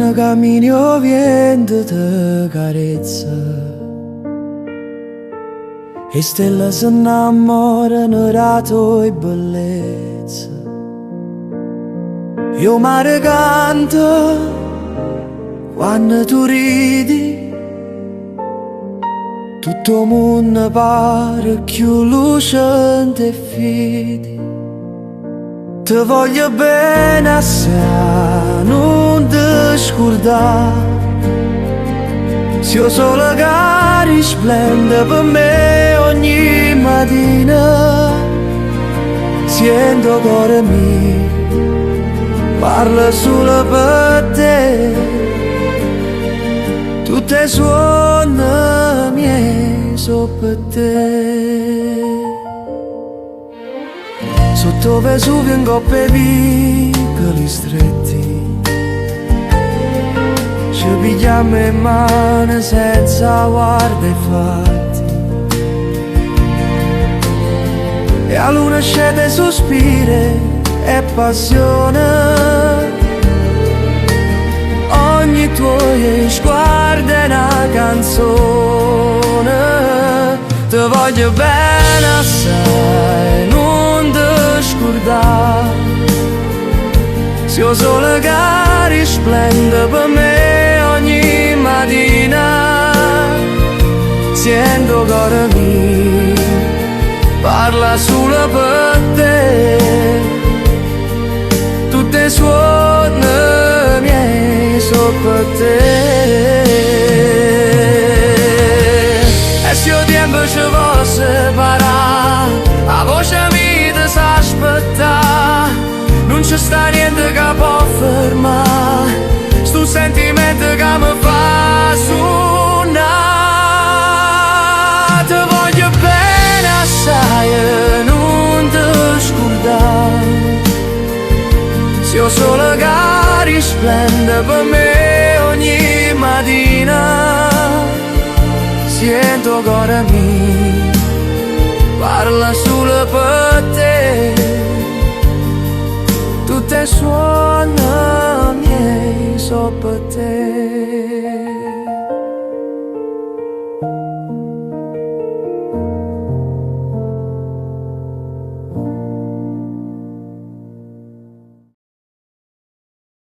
quando cammini o vento ti carezza e stelle si innamorano della tua bellezza. Io mare canto quando tu ridi, tutto il mondo pare più lucente e fidi. Ti voglio bene assai, non ti scordare. Se io solo che risplende per me ogni mattina, sento cuore mio, parla solo per te. Tutte le suoni miei sono per te. Sotto Vesuvio in coppe piccoli stretti ci pigliamo in mano senza guarda e fatti, e a luna scende sospiri e passione. Ogni tuo sguardo è una canzone. Ti voglio bene assai, non ti scordare. Se io solo che risplende per me ogni mattina, sento cuore mio, parla solo per te. Tutte le suoni miei sono per te. E se il tempo ci fosse parare, la voce mia ti sa aspettare, non c'è sta niente che può fermare sto sentimento che mi fa suonare. Ti voglio bene assai e non ti scordare. Se io solo che risplende per me ogni mattina, sento cuore mio, parla solo per te.